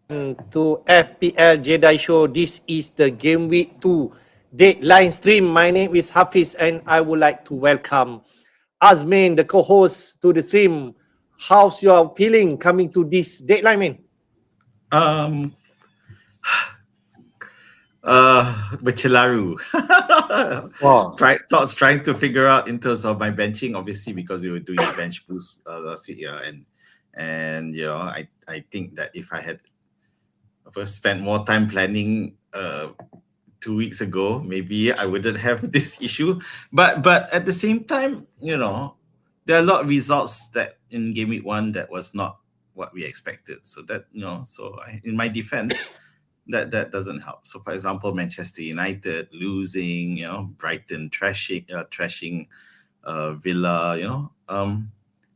to FPL Jedi Show. This is the Game Week 2 Deadline stream. My name is Hafiz and I would like to welcome Azmin, the co-host, to the stream. How's your feeling coming to this deadline, man? Um, Bercelaru. Wow. Trying to figure out in terms of my benching, obviously because we were doing a bench boost last week, and I think that if I had spent more time planning 2 weeks ago, maybe I wouldn't have this issue. But at the same time, there are a lot of results that in game week 1 that was not what we expected. So that in my defense, that doesn't help. So for example, Manchester United losing, Brighton trashing Villa,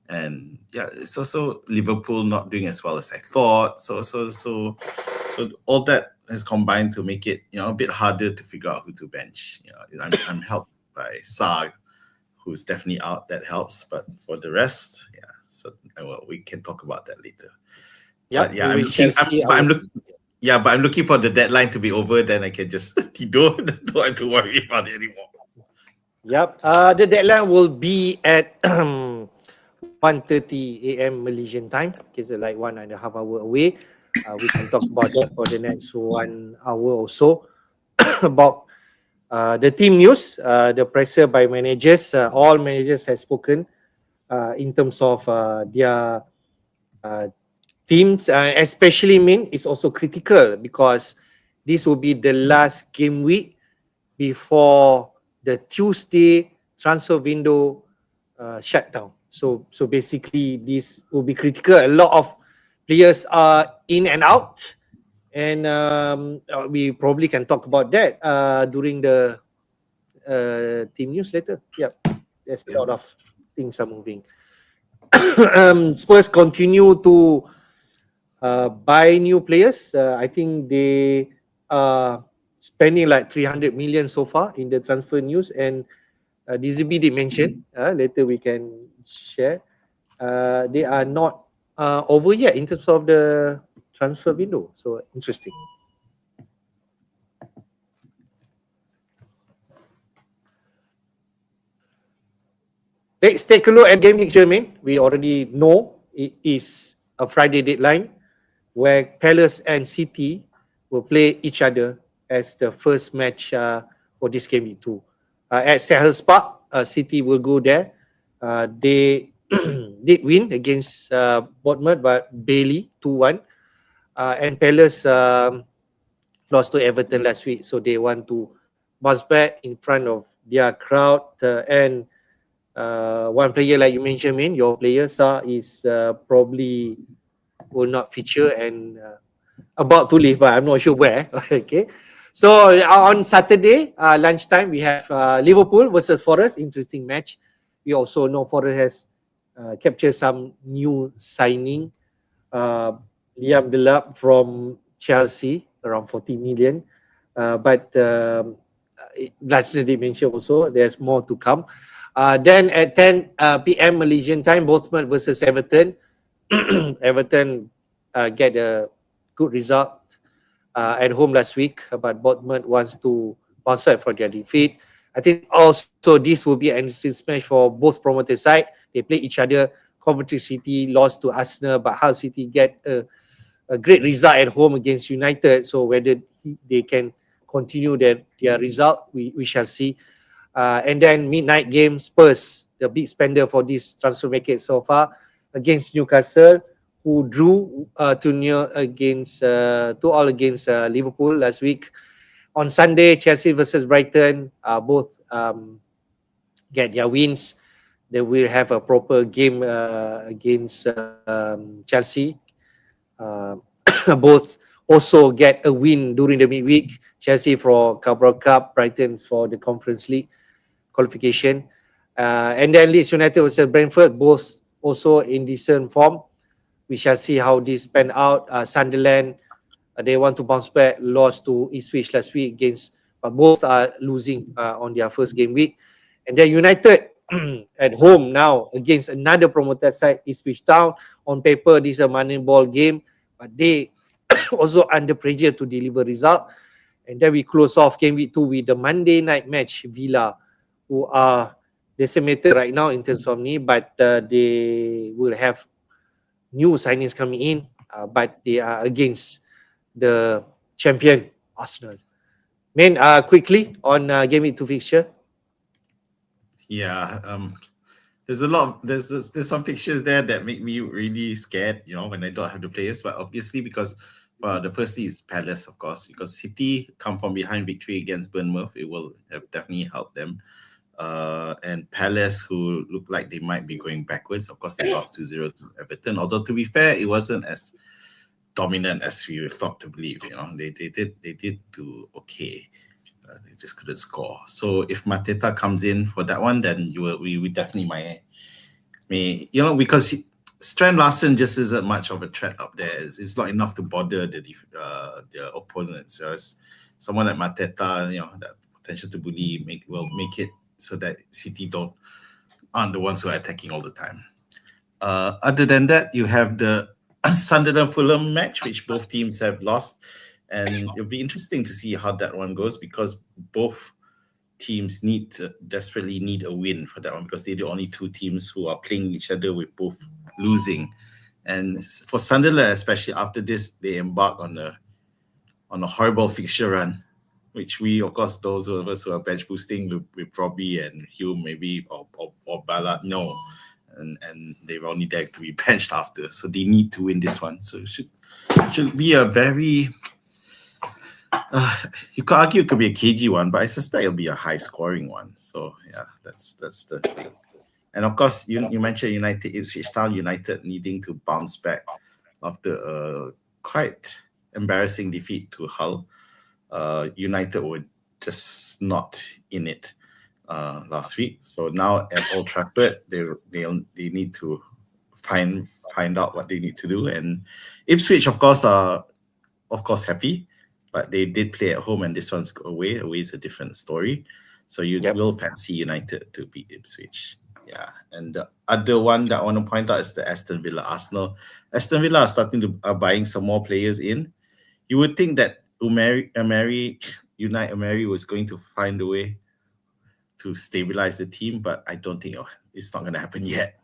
and it's also Liverpool not doing as well as I thought. So all that has combined to make it a bit harder to figure out who to bench. I'm helped by Sar, who's definitely out. That helps, but for the rest, we can talk about that later. Yeah, I'm looking for the deadline to be over. Then I can just don't have to worry about it anymore. Yep. The deadline will be at 1:30 a.m. Malaysian time. Okay, so like 1.5 hours away. We can talk about that for the next 1 hour or so. About the team news, the pressure by managers. All managers have spoken in terms of their teams, especially Min is also critical because this will be the last game week before the Tuesday transfer window shutdown. So basically this will be critical. A lot of players are in and out, and we probably can talk about that during the team news later. Yep, there's a lot of things are moving. Spurs continue to buy new players. I think they are spending like 300 million so far in the transfer news, and DZB did mention, later we can share, they are not over yet in terms of the transfer window. So interesting. Let's take a look at game picture, man. We already know it is a Friday deadline where Palace and City will play each other as the first match for this game week 2. At Selhurst Park, City will go there. They did win against Bournemouth, but barely 2-1. And Palace lost to Everton last week, so they want to bounce back in front of their crowd. And one player, like you mentioned, Min, your player is probably will not feature and about to leave, but I'm not sure where. Okay. So on Saturday lunchtime, we have Liverpool versus Forest. Interesting match. We also know Forest has captured some new signing. Liam Delap from Chelsea, around 40 million. But last night they mentioned also there's more to come. Then at 10 p.m. Malaysian time, Bournemouth versus Everton. Everton get a good result at home last week, but Bournemouth wants to bounce back for their defeat. I think also this will be an interesting match for both promoter side. They play each other. Coventry City lost to Arsenal, but Hull City get a great result at home against United. So whether they can continue their result, we shall see. And then midnight game, Spurs, the big spender for this transfer market so far, against Newcastle, who drew 2-0 against 2-2 against Liverpool last week. On Sunday, Chelsea versus Brighton, both get their wins. They will have a proper game against Chelsea. Both also get a win during the midweek. Chelsea for Carabao Cup, Brighton for the Conference League qualification. And then Leeds United versus Brentford, both also in decent form. We shall see how this pan out. Sunderland, they want to bounce back, lost to Ipswich last week but both are losing on their first game week. And then United at home now against another promoted side, Ipswich Town. On paper, this is a money ball game, but they also under pressure to deliver result. And then we close off game week 2 with the Monday night match, Villa, who are decimated right now in terms of need, but they will have new signings coming in, but they are against the champion Arsenal. Man, quickly on game week 2 fixture. Yeah, there's a lot. There's some fixtures there that make me really scared. You know, when I don't have the players, but obviously because the firstly is Palace, of course, because City come from behind victory against Bournemouth, it will have definitely helped them. And Palace, who look like they might be going backwards, of course, they lost 2-0 to Everton. Although to be fair, it wasn't as dominant as we thought to believe. You know, they did do okay. They just couldn't score. So if Mateta comes in for that one, then we definitely may because Strand Larsen just isn't much of a threat up there. It's not enough to bother the opponents. Whereas someone like Mateta, that potential to bully will make it so that City aren't the ones who are attacking all the time. Other than that, you have the Sunderland Fulham match, which both teams have lost. And it'll be interesting to see how that one goes, because both teams desperately need a win for that one, because they're the only two teams who are playing each other with both losing. And for Sunderland, especially after this, they embark on a horrible fixture run, which we, of course, those of us who are bench boosting with Robbie and Hugh maybe or Ballard, no. And they're only there to be benched after. So they need to win this one. So it should be a very... you could argue it could be a cagey one, but I suspect it'll be a high-scoring one. So yeah, that's the thing. And of course, you mentioned Ipswich Town United needing to bounce back after a quite embarrassing defeat to Hull. United were just not in it last week. So now at Old Trafford, they need to find out what they need to do. And Ipswich, of course, are happy. But they did play at home, and this one's away. Away is a different story. So you will fancy United to beat Ipswich. Yeah. And the other one that I want to point out is the Aston Villa Arsenal. Aston Villa are starting to buying some more players in. You would think that Unai Emery was going to find a way to stabilize the team, but I don't think it's not going to happen yet,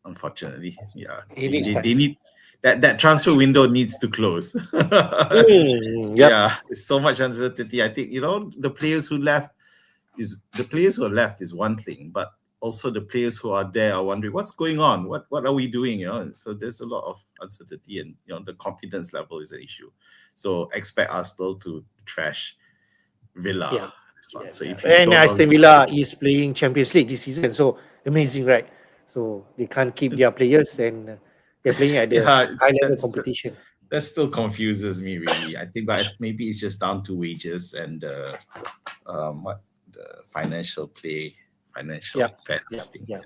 unfortunately. Yeah. They need... That transfer window needs to close. Yeah, it's so much uncertainty. I think the players who are left is one thing, but also the players who are there are wondering what's going on. What are we doing? So there's a lot of uncertainty, and the confidence level is an issue. So expect Arsenal to trash Villa. Yeah. So if Aston Villa is playing Champions League this season, so amazing, right? So they can't keep their players, and they're playing at the high-level competition. That still confuses me, really. I think, but maybe it's just down to wages and the financial fairness thing. Yeah.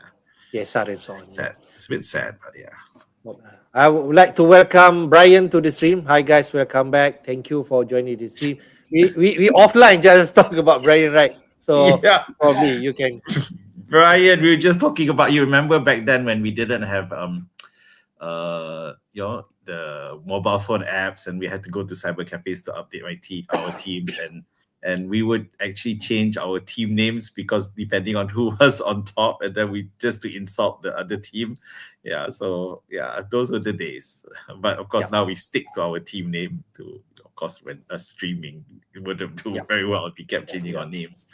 Yes, and so on. Sad. It's a bit sad, but yeah. I would like to welcome Brian to the stream. Hi, guys. Welcome back. Thank you for joining the stream. We offline just talk about Brian, right? So probably you can... Brian, we were just talking about, you remember back then when we didn't have the mobile phone apps, and we had to go to cyber cafes to update our teams, and we would actually change our team names because depending on who was on top, and then we just to insult the other team. So those were the days. But of course now we stick to our team name to, of course, when us streaming, it wouldn't do very well if we kept changing our names.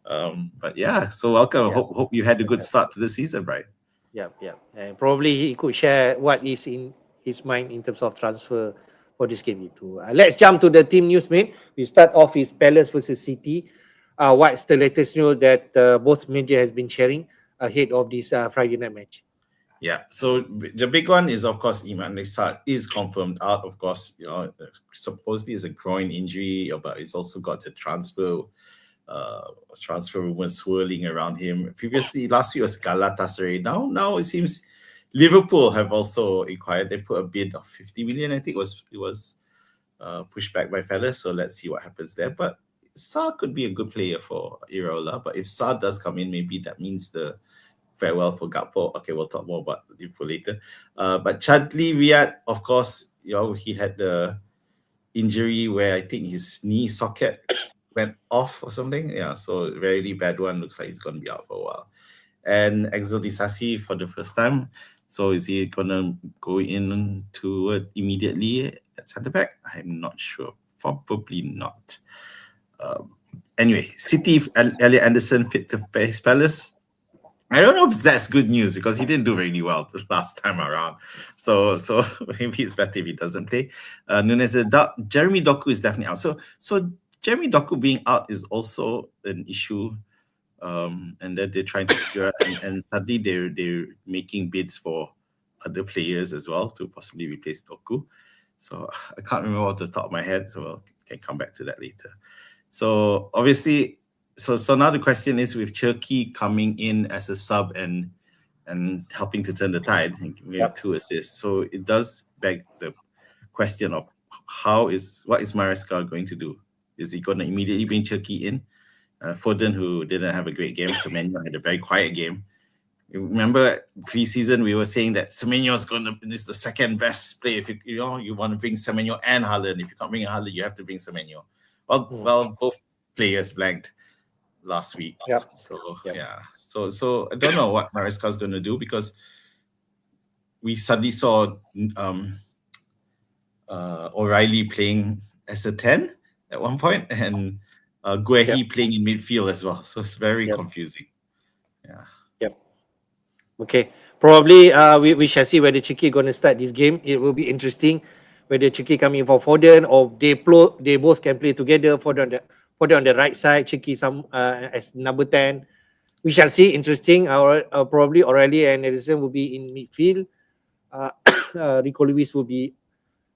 But so welcome. Hope you had a good start to the season, Brian. Yeah. And probably he could share what is in his mind in terms of transfer for this game week too. Let's jump to the team news, mate. We start off with Palace versus City. What's the latest news that both media has been sharing ahead of this Friday night match? Yeah, so the big one is, of course, Iman Lesat is confirmed out. Of course, supposedly it's a groin injury, but it's also got the transfer rumors swirling around him. Previously, last year was Galatasaray. Now it seems Liverpool have also inquired. They put a bid of 50 million. I think it was pushed back by Palace. So let's see what happens there. But Sarr could be a good player for Iraola. But if Sarr does come in, maybe that means the farewell for Gakpo. Okay, we'll talk more about Liverpool later. But Chadli Riyad, of course, he had the injury where I think his knee socket went off or something. Yeah, so very bad one. Looks like he's going to be out for a while. And Exil Disasi for the first time. So is he going to go in to it immediately at centre back? I'm not sure. Probably not. Anyway, City, Elliot Anderson fit to face Palace. I don't know if that's good news because he didn't do really well the last time around. So maybe it's better if he doesn't play. Nunes said Jeremy Doku is definitely out. So Jeremy Doku being out is also an issue. And that they're trying to figure out, and suddenly they're making bids for other players as well to possibly replace Doku. So I can't remember off the top of my head, so I can come back to that later. So obviously, so now the question is, with Cherki coming in as a sub and helping to turn the tide, we have 2 assists. So it does beg the question of what is Maresca going to do? Is he going to immediately bring Cherki in? Foden, who didn't have a great game, Semenyo had a very quiet game. Remember pre-season we were saying that Semenyo is the second best player. If you want to bring Semenyo and Haaland. If you can't bring Haaland, you have to bring Semenyo. Well, both players blanked last week. Yep. So I don't know what Maresca is going to do, because we suddenly saw O'Reilly playing as a 10 at one point, and Guehi playing in midfield as well. So it's very confusing. Yeah. Okay. Probably we shall see whether Chiki going to start this game. It will be interesting whether Chiki coming for Foden, or they both can play together. Foden on the right side, Chiki as number 10. We shall see. Interesting. Probably O'Reilly and Edison will be in midfield. Rico Lewis will be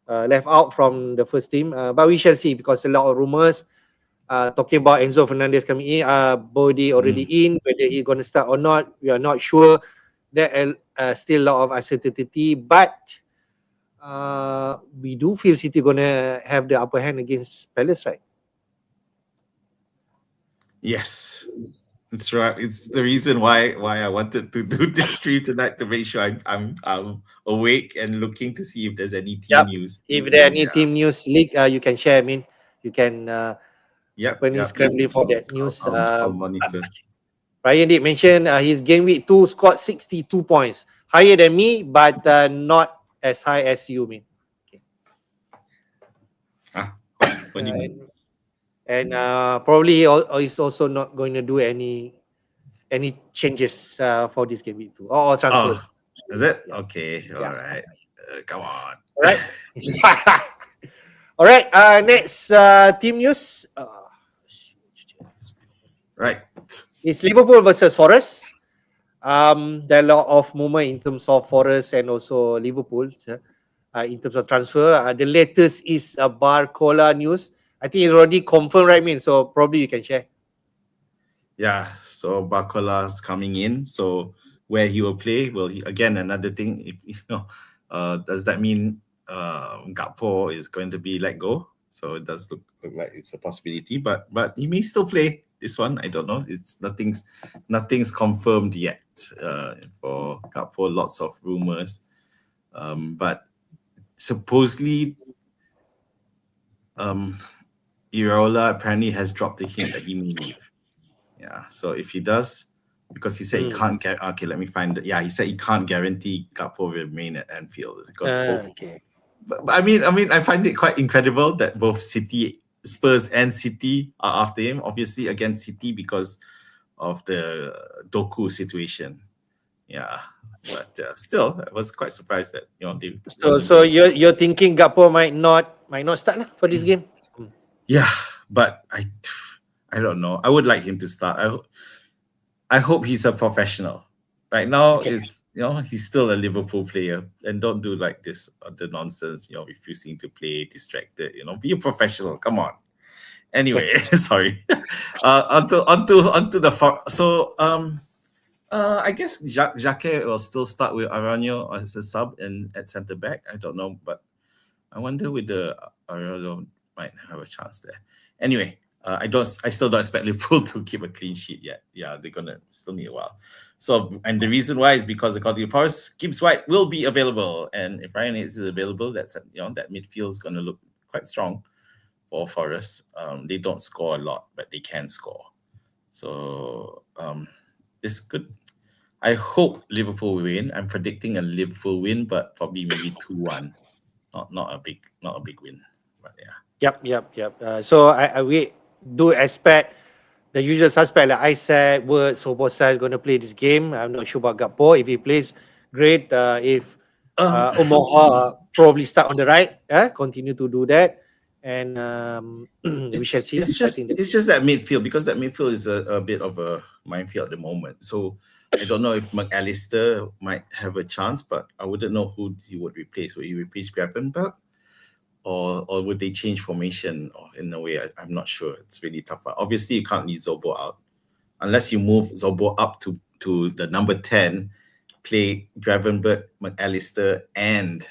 left out from the first team. But we shall see, because a lot of rumors talking about Enzo Fernandez coming in. Bodie already in. Whether he's going to start or not, we are not sure. There are still a lot of uncertainty, but we do feel City going to have the upper hand against Palace, right? Yes, that's right. It's the reason why I wanted to do this stream tonight, to make sure I'm awake and looking to see if there's any team news. If there are any team news leak, you can share. I mean, you can when he's scrambling for that news. I'll monitor. Ryan did mention his game week 2 scored 62 points, higher than me, but not as high as you, mean. Okay. What do you mean? And probably he's also not going to do any changes for this game week 2 or transfer. Is it? Okay. All right. Come on. All right. All right. Next team news. Right. It's Liverpool versus Forest. There are a lot of movement in terms of Forest and also Liverpool in terms of transfer. The latest is Barcola news. I think it's already confirmed, right, Min? So probably you can share. Yeah. So Barcola's coming in. So where he will play? Well, again, another thing. Does that mean Gakpo is going to be let go? So it does look like it's a possibility, but he may still play this one. I don't know. It's nothing's confirmed yet for Gakpo. Lots of rumors, but supposedly Iraola apparently has dropped the hint that he may leave. Yeah. So if he does, because he said he can't get. Okay, let me find it. Yeah, he said he can't guarantee Gakpo will remain at Anfield because both. Okay. But I mean, I find it quite incredible that both Spurs and City are after him. Obviously, against City because of the Doku situation. Yeah, but still, I was quite surprised that So you're thinking Gakpo might not start for this game. Yeah, but I don't know. I would like him to start. I hope he's a professional. Right now, he's still a Liverpool player, and don't do like this other nonsense. Refusing to play, distracted. Be a professional. Come on. Anyway, sorry. Onto the so I guess Jacquet will still start with Aranyo as a sub and at centre back. I don't know, but I wonder whether Aranyo might have a chance there. Anyway. I still don't expect Liverpool to keep a clean sheet yet. Yeah, they're gonna still need a while. So, and the reason why is because according to Forest, Gibbs White will be available, and if Ryan is available, that's that midfield is gonna look quite strong for Forest. They don't score a lot, but they can score. So it's good. I hope Liverpool will win. I'm predicting a Liverpool win, but probably maybe 2-1. Not a big win. But yeah. Yep. So we do expect the usual suspect, like I said, Word, Sobosa is going to play this game. I'm not sure about Gakpo. If he plays, great. If Omoha probably start on the right, continue to do that. And we shall see. It's just that midfield, because that midfield is a bit of a minefield at the moment. So I don't know if McAllister might have a chance, but I wouldn't know who he would replace. Will he replace Gravenberch? Or would they change formation? Or in a way, I'm not sure. It's really tough. Obviously, you can't leave Zobo out unless you move Zobo up to the number 10, play Gravenberch, McAllister, and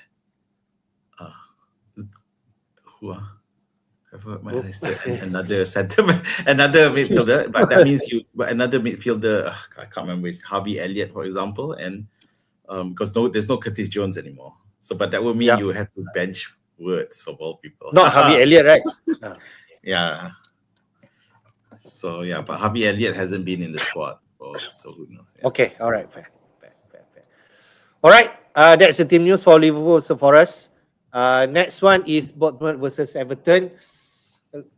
McAllister and another center, another midfielder. But that means another midfielder. I can't remember. It's Harvey Elliott, for example, and because there's no Curtis Jones anymore. So, but that would mean you have to bench Words of all people. Not Harvey Elliott, right? Yeah. So yeah, but Harvey Elliott hasn't been in the squad, so who knows? Yeah. Okay, all right, fair. All right, that's the team news for Liverpool. So for us, next one is Bournemouth versus Everton.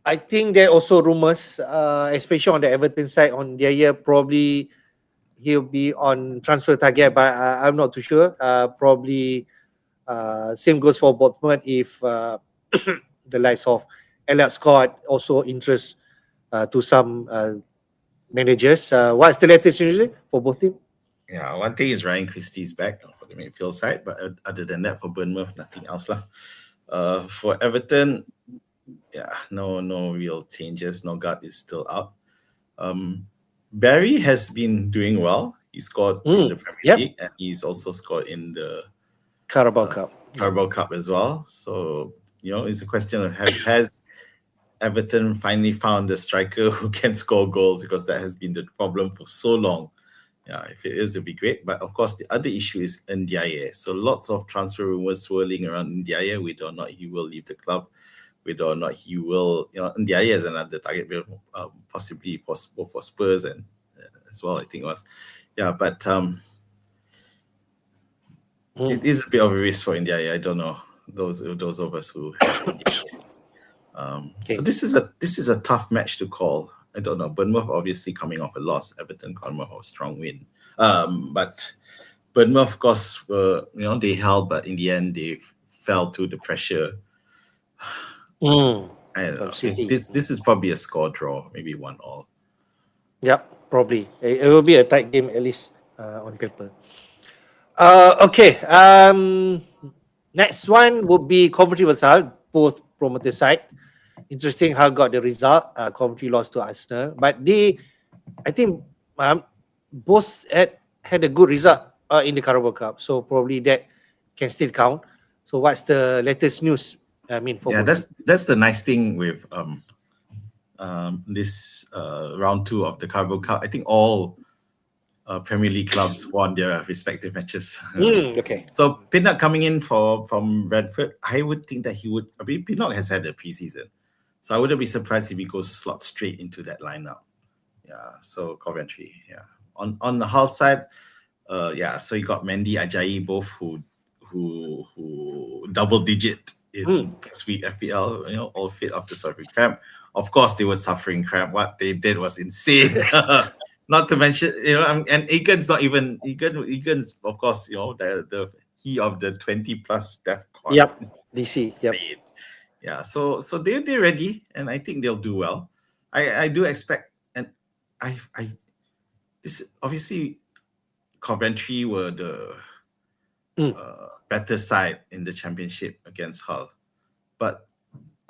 I think there are also rumors, especially on the Everton side, on their year, probably he'll be on transfer target, but I'm not too sure. Probably. Same goes for Bournemouth if the likes of Elliot Scott also interest to some managers. What's the latest usually for both teams? Yeah, one thing is Ryan Christie's back for the midfield side, but other than that, for Bournemouth, nothing else lah. For Everton, no real changes. Norgard is still out. Barry has been doing well. He scored in the Premier League, and he's also scored in the Carabao Cup as well. So it's a question of has Everton finally found a striker who can score goals, because that has been the problem for so long. Yeah, if it is, it'll be great. But of course, the other issue is Ndiaye. So lots of transfer rumors swirling around Ndiaye. Whether or not he will leave the club, whether or not he will, Ndiaye is another target, possibly for Spurs and as well, I think it was. Yeah, but it is a bit of a risk for Ndiaye. I don't know those of us who have Ndiaye. So this is a tough match to call. I don't know. Bournemouth obviously coming off a loss. Everton coming off a strong win. But Bournemouth, of course, they held, but in the end they fell to the pressure. I don't know. This is probably a score draw, maybe 1-1. Yep, probably. It will be a tight game at least on paper. Okay. Next one would be Coventry versus Hull, both promoter side. Interesting how got the result. Coventry lost to Arsenal, but I think both had a good result in the Carabao Cup, so probably that can still count. So what's the latest news? That's the nice thing with this round 2 of the Carabao Cup. I think all Premier League clubs won their respective matches. Okay. So Pinnock coming in from Redford, I would think that he would. I mean, Pinnock has had a preseason, so I wouldn't be surprised if he goes slot straight into that lineup. Yeah. So Coventry. Yeah. On the Hull side, so you got Mendy, Ajayi, both who double digit in first week FPL. All fit after suffering cramp. Of course, they were suffering cramp. What they did was insane. Not to mention, and Egan's not even Egan's. Of course, the he of the 20+ death squad. Yep, DC. Yep. Yeah, so they're ready, and I think they'll do well. I do expect, and this obviously Coventry were the better side in the championship against Hull, but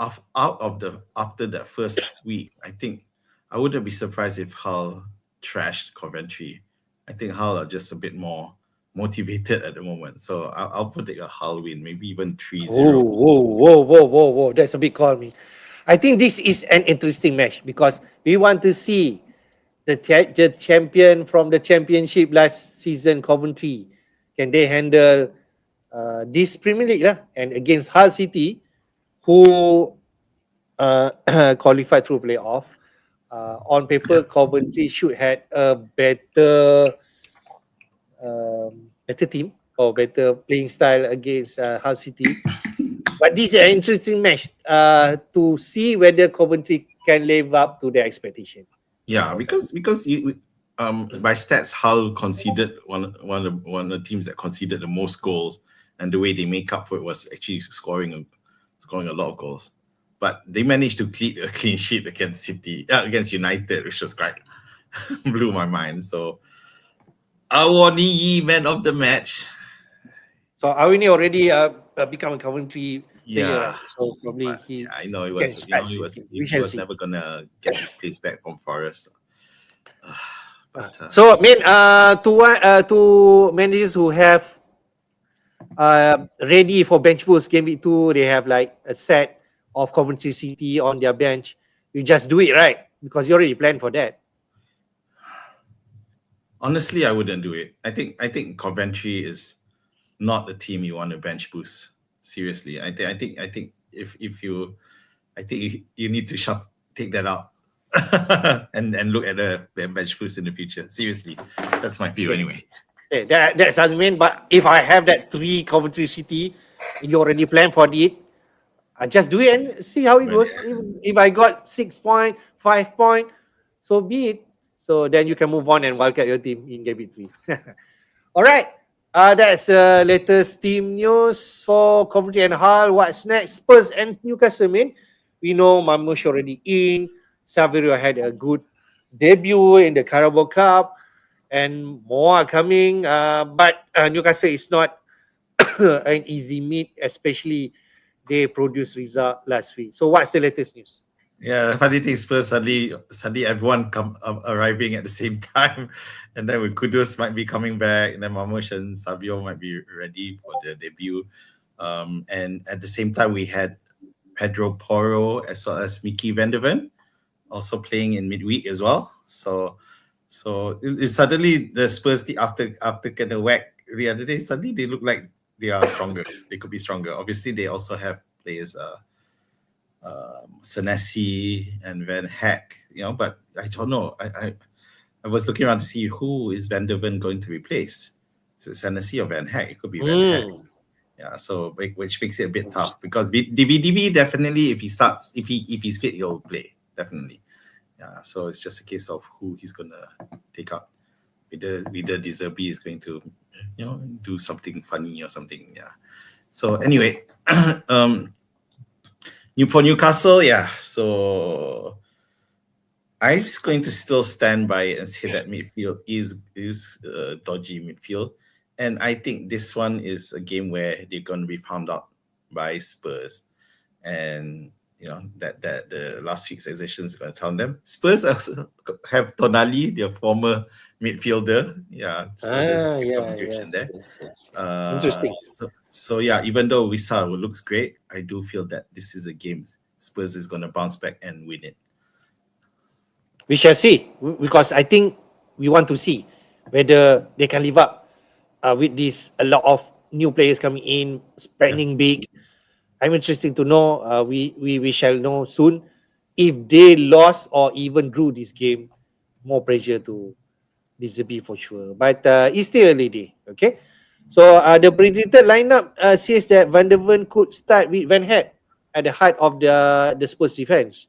after that first week, I think I wouldn't be surprised if Hull trashed Coventry. I think Hull are just a bit more motivated at the moment. So I'll predict a Hull win, maybe even 3-0. Whoa. That's a big call, me. I think this is an interesting match because we want to see the champion from the championship last season, Coventry. Can they handle this Premier League? And against Hull City, who qualified through playoff. On paper, Coventry should have a better team or better playing style against Hull City. But this is an interesting match to see whether Coventry can live up to their expectation. Yeah, because you by stats, Hull conceded one of the teams that conceded the most goals, and the way they make up for it was actually scoring a lot of goals. But they managed to keep a clean sheet against against United, which was quite blew my mind. So, Awoniyi man of the match. So Awini already become a Coventry player, Yeah. right? So probably But, he I know can start he City. We shall was see. never gonna get his place back from Forest. But, So I mean, to managers who have ready for bench boost game week 2, they have like a set of Coventry City on their bench. You just do it, right? Because you already planned for that. honestly, I wouldn't do it. I think Coventry is not the team you want to bench boost. Seriously, I think if you, I think you need to take that out and look at the bench boost in the future. Seriously, that's my view anyway. Okay, that's Azmin. But if I have that 3 Coventry City, you already planned for it, I just do it and see how it Well, goes. If I got 6 point, 5 point, so be it. So then you can move on and wildcard your team in game week 3. All right. That's latest team news for Coventry and Hull. What's next? Spurs and Newcastle, man. We know Mamush already in. Saverio had a good debut in the Carabao Cup, and more are coming. But Newcastle is not an easy meet, especially they produced result last week. So what's the latest news? Yeah, funny thing, Spurs suddenly everyone arriving at the same time, and then with Kudus might be coming back, and then Mamush and Savio might be ready for the debut. And at the same time, we had Pedro Porro as well as Mickey Van der Ven also playing in midweek as well. So it's suddenly the Spurs after getting a whack the other day, suddenly they look like they are stronger. They could be stronger. Obviously, they also have players. Senesi and Van Heck, but I don't know. I was looking around to see who is Van der Ven going to replace. Is it Senesi or Van Heck? It could be Van Heck. Yeah, so which makes it a bit tough because DV definitely if he's fit he'll play definitely. Yeah, so it's just a case of who he's gonna take out. Whether De Zerbi is going to do something funny or something. Yeah. So anyway, for Newcastle, yeah. So I'm just going to still stand by it and say that midfield is dodgy midfield, and I think this one is a game where they're going to be found out by Spurs, and that the last week's exertions are going to tell them. Spurs also have Tonali, their former midfielder. Yeah, so there's a bit of situation there. Yes. Interesting. So yeah, even though Wissa looks great, I do feel that this is a game Spurs is going to bounce back and win it. We shall see, because I think we want to see whether they can live up with this. A lot of new players coming in, spending big. I'm interested to know. We shall know soon if they lost or even drew this game. More pressure to Disabi for sure, but it's still early day. Okay, so the predicted lineup says that Van der Ven could start with Van Heck at the heart of the Spurs defense,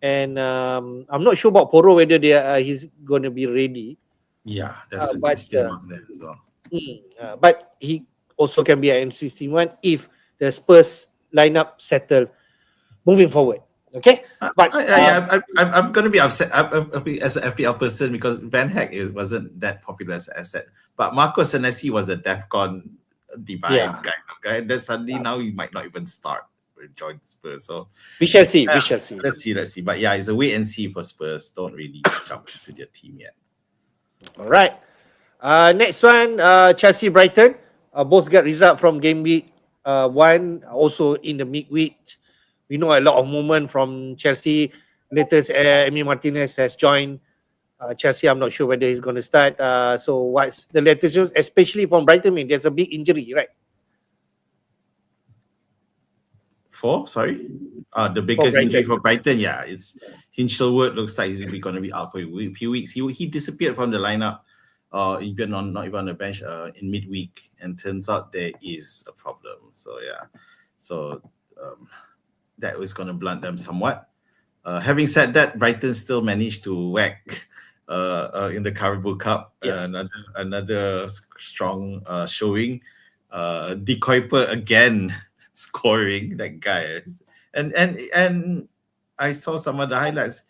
and I'm not sure about Porro whether he's going to be ready. Yeah, that's a question mark there as well. But he also can be an interesting one if the Spurs lineup settle moving forward. Okay, but I'm going to be upset as an FPL person because Van Heck wasn't that popular as an asset. But Marco Senesi was a DEFCON divine guy. Then suddenly now he might not even start or join Spurs. So we shall see. Let's see. But yeah, it's a wait and see for Spurs. Don't really jump into their team yet. All right. Next one, Chelsea Brighton. Both got result from game week 1. Also in the midweek. We know a lot of movement from Chelsea. Latest, Emi Martinez has joined Chelsea. I'm not sure whether he's going to start. So what's the latest news, especially from Brighton? There's a big injury, right? Sorry? The For biggest injury Brighton. for Brighton, yeah, it's Hinchelwood looks like he's going to be out for a few weeks. He disappeared from the lineup, even on not even on the bench in midweek, and turns out there is a problem. So yeah, so that was going to blunt them somewhat. Having said that, Brighton still managed to whack in the Carabao Cup. Yeah. Another strong showing. De Kuiper again scoring, that guy, and I saw some of the highlights.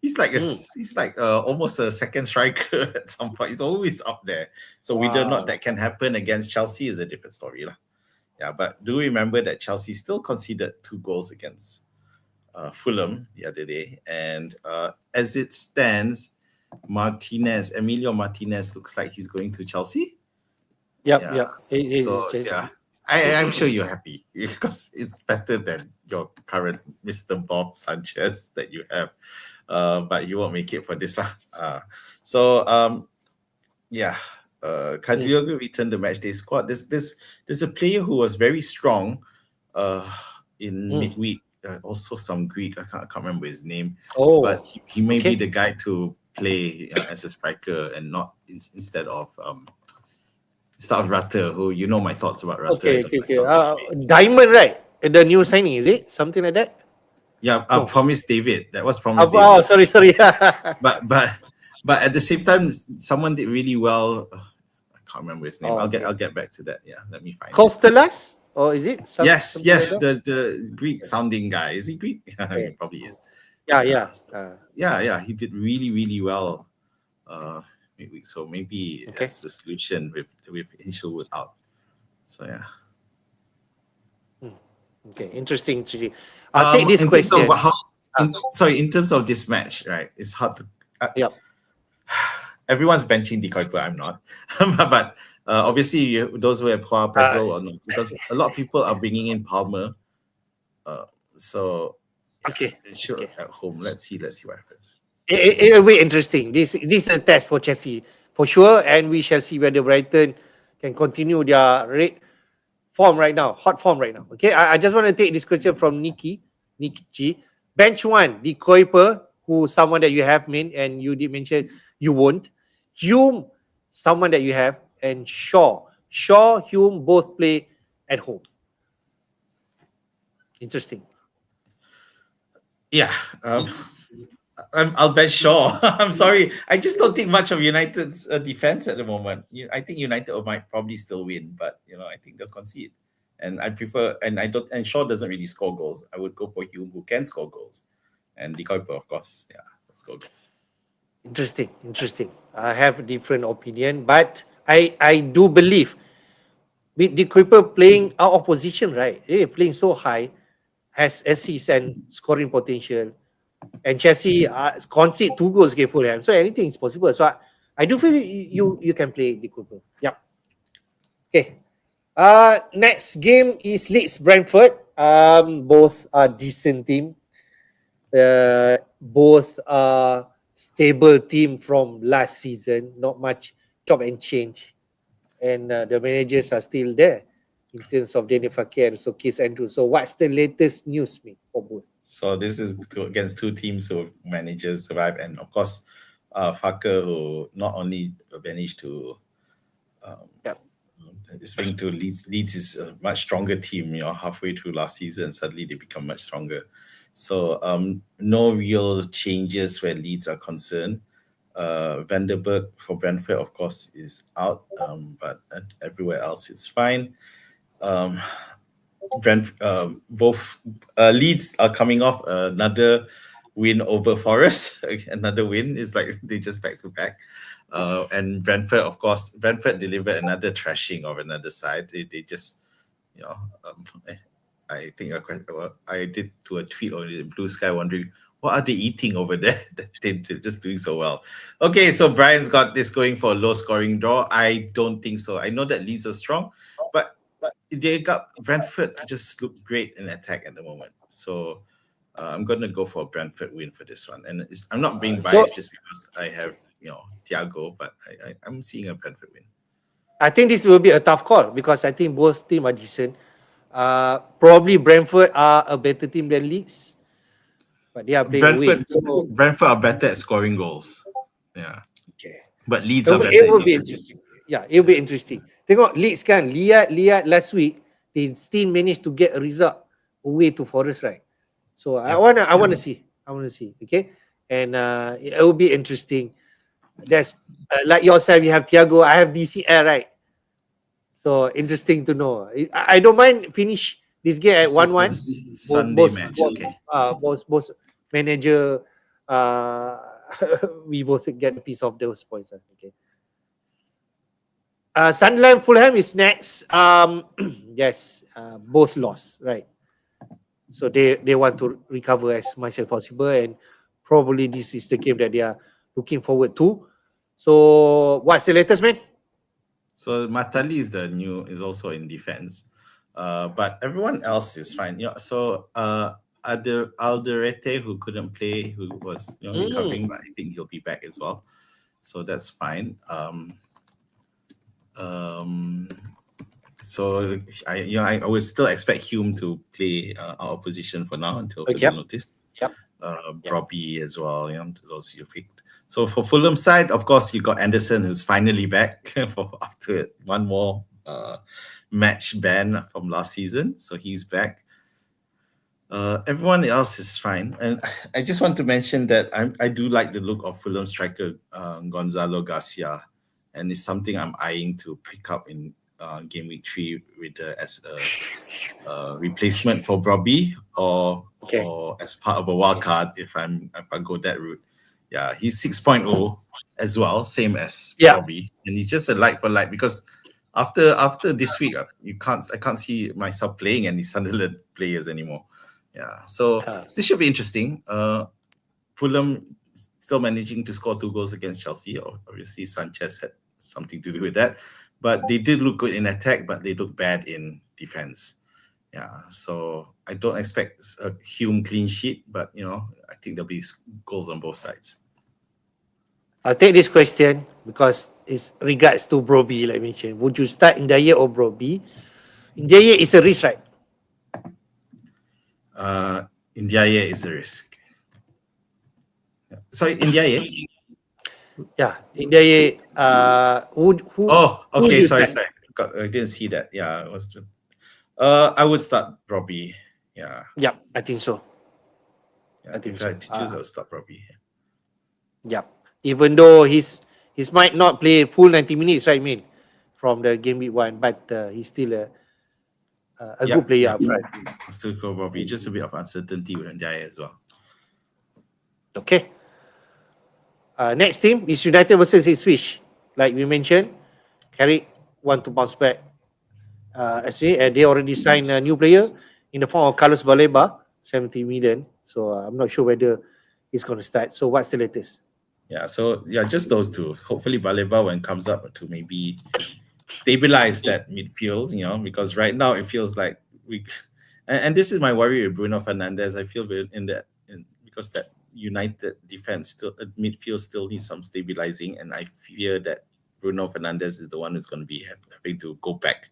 He's like almost a second striker at some point. He's always up there. So whether or not Wow. that can happen against Chelsea is a different story, lah. Yeah, but do remember that Chelsea still conceded 2 goals against Fulham the other day, and as it stands, Emilio Martinez looks like he's going to Chelsea. Yep. Yeah. Yep. So yeah, I'm sure you're happy because it's better than your current Mr. Bob Sanchez that you have, but you won't make it for this lah. Yeah. Kadriogo returned the matchday squad. There's a player who was very strong in midweek. Also some Greek. I can't remember his name. Oh, but he may be the guy to play as a striker and not instead of Rutter, who you know my thoughts about Rutter. Okay. Diamond, right? The new signing, is it? Something like that? Yeah, Promise David. That was Promise David. Oh, sorry. But at the same time, someone did really well. I can't remember his name. I'll get back to that. Yeah, let me find. Kostelas? Or is it? Yes, like the Greek sounding guy. Is he Greek? He probably is. Yeah. He did really, really well midweek. So maybe that's the solution with Hinchelwood out. So yeah. Okay, interesting. I'll take this question. In terms of this match, right? It's hard to. Everyone's benching De Kuiper. I'm not, but obviously those who have Pedro or not, because a lot of people are bringing in Palmer. Sure. At home, let's see what happens. It'll be interesting. This is a test for Chelsea for sure, and we shall see whether Brighton can continue their hot form right now. Okay, I just want to take this question from Nikki G. Bench 1, De Kuiper, who someone that you have, and you did mention you won't. Hume, someone that you have, and Shaw, Hume both play at home. Interesting. Yeah. I'll bench Shaw. I'm sorry. I just don't think much of United's defense at the moment. I think United might probably still win, but I think they'll concede. And I prefer, and Shaw doesn't really score goals. I would go for Hume, who can score goals, and De Kuiper, of course. Yeah, score goals. Interesting. I have a different opinion, but I do believe with De Kuiper playing out of position, right? Playing so high, has assists and scoring potential. And Chelsea concede 2 goals against Fulham, so anything is possible. So I do feel you can play De Kuiper. Yep. Okay. Next game is Leeds Brentford. Both are decent team. Both are stable team from last season. Not much chop and change, and the managers are still there in terms of Daniel Fekir and so Keith Andrews. So what's the latest news for both? So this is against 2 teams who managers survive, and of course, Fekir, who not only managed to is going to Leeds. Leeds is a much stronger team. Halfway through last season, suddenly they become much stronger. So no real changes where Leeds are concerned. Vanderberg for Brentford, of course, is out, but everywhere else it's fine. Both Leeds are coming off another win over Forest. Another win is like they just back to back. And Brentford, of course, delivered another trashing of another side. They just, I think I did to a tweet on the Blue Sky wondering what are they eating over there that they're just doing so well. Okay, so Brian's got this going for a low scoring draw. I don't think so. I know that Leeds are strong, but they got Brentford just look great in attack at the moment. So I'm going to go for a Brentford win for this one. And I'm not being biased just because I have, Thiago, but I'm seeing a Brentford win. I think this will be a tough call because I think both teams are decent. Probably Brentford are a better team than Leeds, but they are playing away. Brentford are better at scoring goals. Yeah. Okay. But Leeds It are will, better it at will be defense. interesting. Yeah, it will be interesting. Tengok Leeds kan, lihat last week they still managed to get a result away to Forest, right? So I wanna see. Okay, and it will be interesting. That's like yourself. You have Thiago. I have DCL, right? So interesting to know. I don't mind finish this game at This is a 1-1. Sunday match. Okay. Both manager. Uh, we both get a piece of those points. Okay. Sunderland Fulham is next. Yes, both lost, right? So they want to recover as much as possible, and probably this is the game that they are looking forward to. So what's the latest, man? So Matali is also in defense. But everyone else is fine. Yeah. So Alderete, who couldn't play, who was recovering, but I think he'll be back as well. So that's fine. So I would still expect Hume to play our position for now until further notice. Yep. Robbie as well, those you picked. So for Fulham side, of course, you got Anderson, who's finally back for after one more match ban from last season. So he's back. Everyone else is fine. And I just want to mention that I do like the look of Fulham striker Gonzalo Garcia. And it's something I'm eyeing to pick up in game week 3 with as a replacement for Robbie or as part of a wild card if I go that route. Yeah, he's 6.0 as well, same as Robbie, and he's just a like for like because after this week I can't see myself playing any Sunderland players anymore. Yeah, so this should be interesting. Fulham still managing to score 2 goals against Chelsea. Obviously, Sanchez had something to do with that. But they did look good in attack, but they look bad in defense. Yeah, so I don't expect a Hume clean sheet, but I think there'll be goals on both sides. I'll take this question because it's regards to Broby, like I mentioned. Would you start Indaya or Broby? Indaya is a risk, right? Indaya is a risk. Sorry, Indaya? Yeah, Indaya. Okay. Sorry. I didn't see that. Yeah, it was. I would start Robbie. Yeah. Yeah, I think so. Yeah, if I had to choose, I would start Robbie. Yeah. Even though he's might not play full 90 minutes, right? I mean, from the game week 1, but he's still a good player up front. Still go Robbie. Just a bit of uncertainty with Indaya as well. Okay. Next team is United versus Ipswich. Like we mentioned, Carrick want to bounce back. Actually, they already signed a new player in the form of Carlos Baleba, 70 million. So I'm not sure whether he's going to start. So what's the latest? Yeah, so just those two. Hopefully Baleba when comes up to maybe stabilize that midfield, because right now it feels like and this is my worry with Bruno Fernandes. I feel because that United defense midfield still needs some stabilizing, and I fear that Bruno Fernandes is the one who's going to be having to go back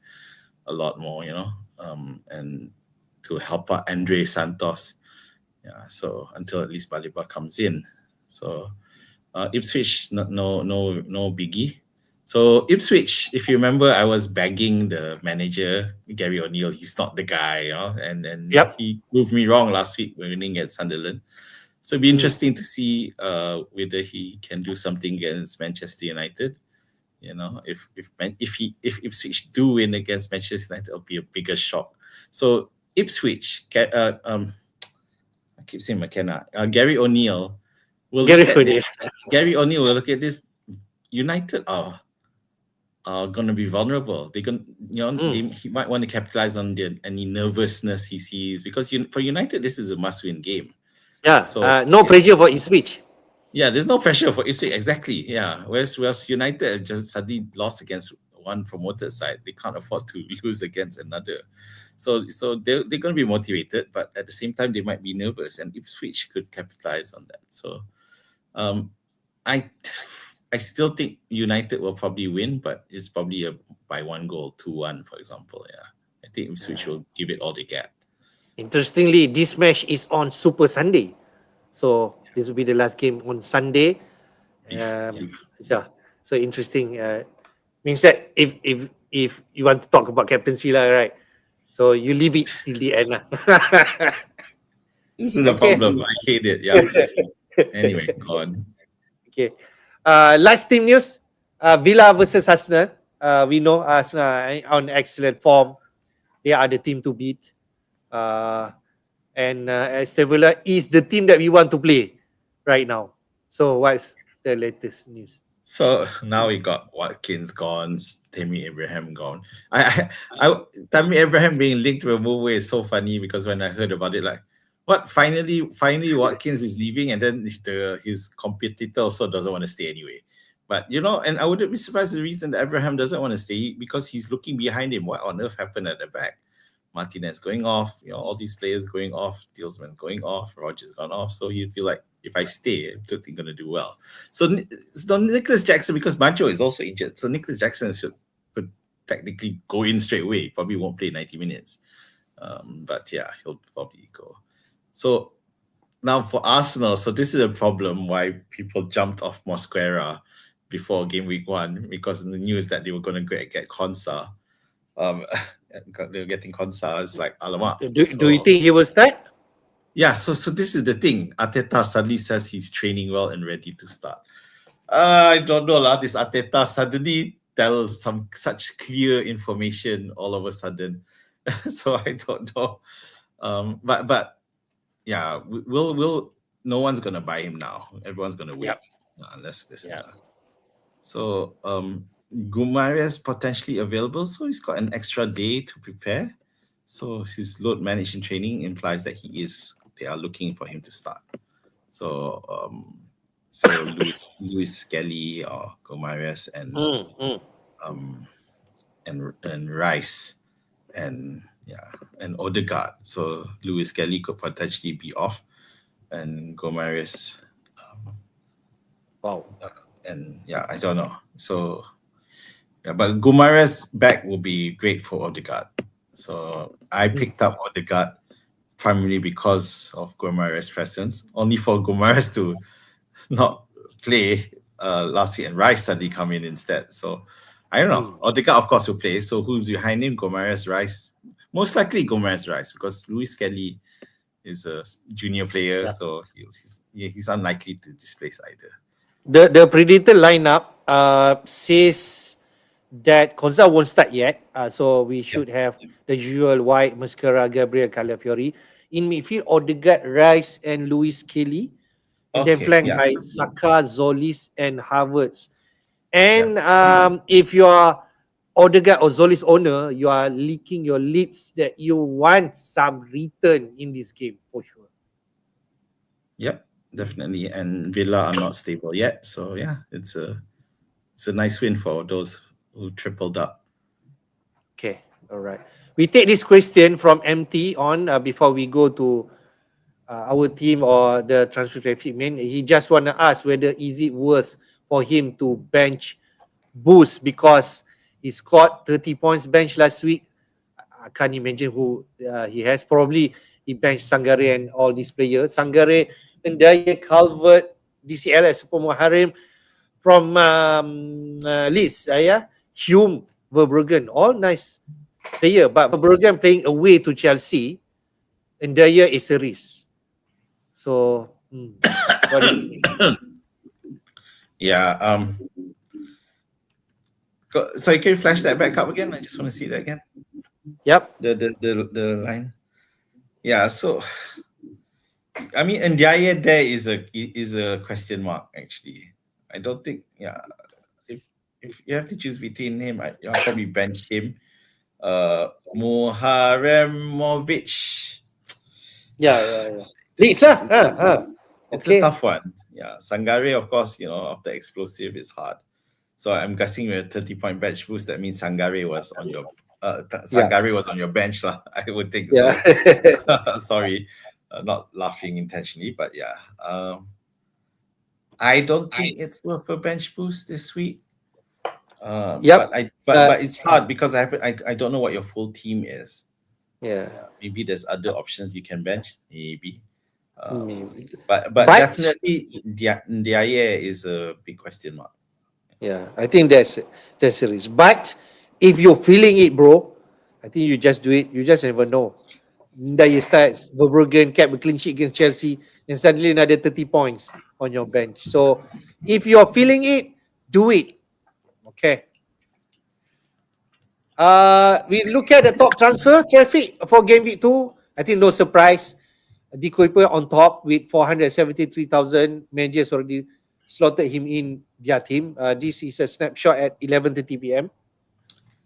a lot more, and to help out Andre Santos. Yeah, so until at least Baleba comes in. So Ipswich, no biggie. So Ipswich, if you remember, I was bagging the manager Gary O'Neill. He's not the guy, and he proved me wrong last week winning at Sunderland. So it'd be interesting to see whether he can do something against Manchester United. If Ipswich do win against Manchester United, it'll be a bigger shock. So Ipswich, I keep saying McKenna, Gary O'Neill will Gary O'Neill will look at this. United are going to be vulnerable. They're going, he might want to capitalize on any nervousness he sees because for United this is a must-win game. Yeah. So no pressure for Ipswich. Yeah, there's no pressure for Ipswich. Exactly. Yeah. Whereas United just suddenly lost against one promoted side. They can't afford to lose against another. So they're going to be motivated, but at the same time they might be nervous, and Ipswich could capitalize on that. So, I still think United will probably win, but it's probably by 1 goal, 2-1, for example. Yeah, I I think Ipswich will give it all they get. Interestingly, this match is on Super Sunday. So this will be the last game on Sunday. Yeah. So interesting. Means that if you want to talk about captaincy lah, right? So you leave it till the end lah. This is the Okay. problem. I hate it. Yeah. Anyway, go on. Okay. Last team news. Villa versus Arsenal. We know Arsenal are on excellent form. They are the team to beat. And Aston Villa is the team that we want to play right now. So what's the latest news? So now we got Watkins gone, Tammy Abraham gone. Tammy Abraham being linked to a move is so funny because when I heard about it, like, what? Finally, Watkins is leaving, and then his competitor also doesn't want to stay anyway. But and I wouldn't be surprised the reason that Abraham doesn't want to stay because he's looking behind him. What on earth happened at the back? Martinez going off, all these players going off, Dielsman going off, Rogers gone off. So you feel like if I stay, I'm totally going to do well. So Nicholas Jackson, because Macho is also injured, so Nicholas Jackson could technically go in straight away. Probably won't play 90 minutes. But yeah, he'll probably go. So now for Arsenal, so this is a problem why people jumped off Mosquera before game week 1 because in the news that they were going to get Konsa. They're getting Konsa. It's like alamak. Do you think he will start? Yeah, so this is the thing. Arteta suddenly says he's training well and ready to start. I don't know lah. This Arteta suddenly tells some such clear information all of a sudden. So I don't know. But yeah, we'll no one's gonna buy him now. Everyone's gonna wait unless this. Yeah. So Guimaraes potentially available, so he's got an extra day to prepare. So his load management training implies that they are looking for him to start. So Lewis Skelly or Guimaraes and Rice and Odegaard. So Lewis Skelly could potentially be off, and Guimaraes. Wow. And yeah, I don't know. So yeah, but Guimaraes back will be great for Odegaard. So I picked up Odegaard primarily because of Guimaraes' presence, only for Guimaraes to not play last week and Rice suddenly come in instead. So I don't know. Odegaard, of course, will play. So who's behind him? Guimaraes, Rice. Most likely Guimaraes, Rice, because Lewis Kelly is a junior player, so he's unlikely to displace either. The predicted lineup says that Konza won't start yet. So we should have the usual White, Mascara, Gabriel, Calafiori. In midfield, Odegaard, Rice, and Lewis Kelly. And then flanked by Saka, Zolis, and Havertz. And if you are Odegaard or Zolis owner, you are licking your lips that you want some return in this game for sure. Yep, definitely. And Villa are not stable yet. So yeah, it's a nice win for those who tripled up. Okay, all right. We take this question from MT on before we go to our team or the transfer traffic man. He just want to ask whether is it worth for him to bench Boost because he scored 30 points bench last week. I can't imagine who he has. Probably he benched Sangare and all these players. Sangare, Ndaya, Calvert, DCLS, Muharim from Leeds, Hume, Verbruggen, all nice player. But Verbruggen playing away to Chelsea, Ndaya is a risk. So, what do you think? Yeah. So can you flash that back up again? I just want to see that again. Yep. The line. Yeah. So, I mean, Ndiaye there is a question mark actually. I don't think. Yeah. If you have to choose between him, I'll probably bench him. Muharemovic. Yeah. It's a tough one. Yeah. Sangare, of course, after explosive, it's hard. So I'm guessing with a 30-point bench boost, that means Sangare was on your was on your bench, lah. I would think so. Sorry, not laughing intentionally, but yeah. I don't think it's worth a bench boost this week. Yep. But it's hard because I don't know what your full team is. Yeah. Maybe there's other options you can bench. Maybe. Maybe. But But definitely Dia is a big question mark. yeah, I think that's the risk. But if you're feeling it, bro, I think you just do it. You just never know. Daya starts, Verbruggen kept a clean sheet against Chelsea, and suddenly another 30 points on your bench. So if you're feeling it, do it. Okay. We look at the top transfer traffic for game week 2. I think no surprise. De Kuiper on top with 473,000. Managers already slotted him in their team. This is a snapshot at 11:30 p.m.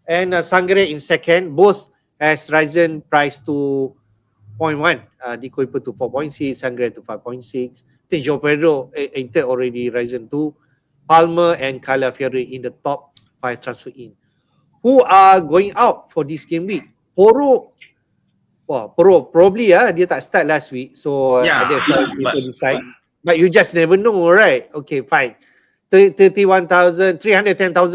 And Sangre in second. Both has risen price to 0.1. De Kuiper to 4.6. Sangre to 5.6. João Pedro in third already risen to. Palmer and Calafiori in the top 5 transfer in. Who are going out for this game week? Poro probably dia tak start last week, so that's why people decide. But you just never know, right? Okay, fine. 310,000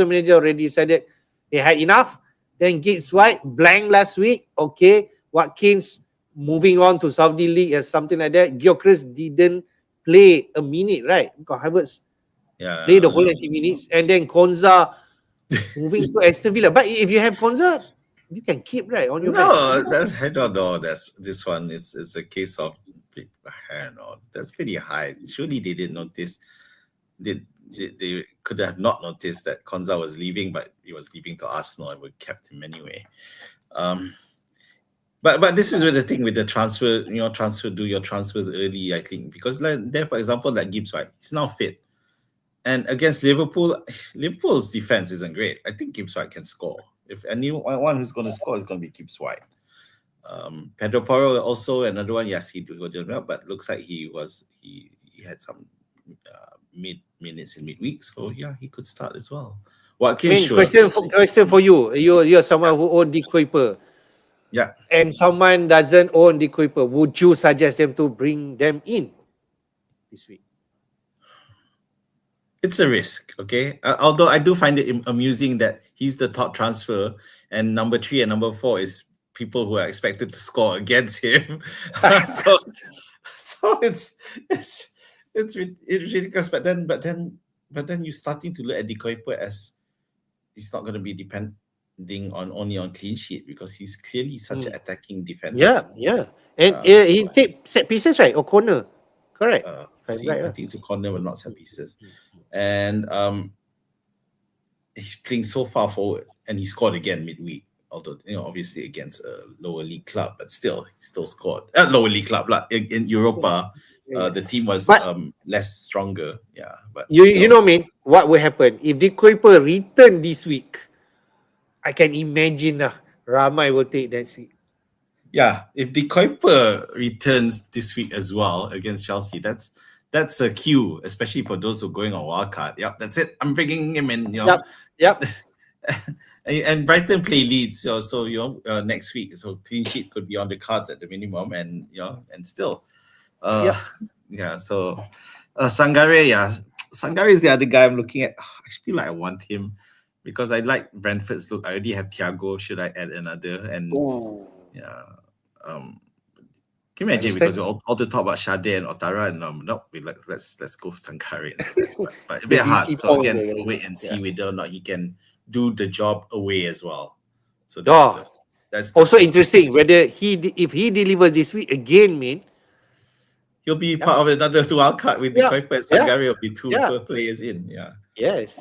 manager already decided they had enough. Then Gibbs White blank last week. Okay, Watkins moving on to Saudi League or something like that. Gyökeres didn't play a minute, right? Because Havertz played the whole 90 minutes, and then Konza moving to Aston Villa. But if you have Konza, you can keep right on your bench. I don't know. That's this one. It's a case of I don't know. That's pretty high. Surely they didn't notice. They could have not noticed that Konza was leaving, but he was leaving to Arsenal and we kept him anyway. But this is where the thing with the transfer, do your transfers early, I think, because there, for example, like Gibbs White, he's now fit. And against Liverpool's defense isn't great. I think Gibbs White can score. If anyone who's going to score is going to be Gibbs White. Pedro Porro also another one. Yes, he did well, but looks like he had some minutes in midweek. So yeah, he could start as well. Question for you. You're someone who own De Kuiper. Yeah. And someone doesn't own De Kuiper. Would you suggest them to bring them in this week? It's a risk, okay? Although I do find it amusing that he's the top transfer and number 3 and number 4 is people who are expected to score against him. so it's ridiculous. But then you're starting to look at De Kuiper as he's not going to be depending only on clean sheet because he's clearly such an attacking defender. Yeah. And he take set pieces, right? Or corner. Correct. I think to corner but not set pieces. And he's playing so far forward and he scored again midweek. Although, obviously against a lower league club, but still, he still scored. Lower league club, like in Europa, the team was less stronger. Yeah, but you know, what will happen if De Kuiper return this week? I can imagine Ramai will take that week. Yeah, if De Kuiper returns this week as well against Chelsea, that's a cue, especially for those who are going on wildcard. Yep, that's it. I'm bringing him in. Yep. And Brighton play Leeds, so next week, so clean sheet could be on the cards at the minimum, and and still, yeah. So Sangare, Sangare is the other guy I'm looking at. I feel like I want him because I like Brentford's look. I already have Thiago. Should I add another? And can you imagine? Because we all to talk about Sade and Otara, and let's go for Sangare. But a bit hard. So again, we'll wait and see whether or not he can do the job away as well. So that's also interesting whether if he delivers this week again, he'll be part of another wildcard with the Kuiper and Sangare will be two players in. Yeah. Yes.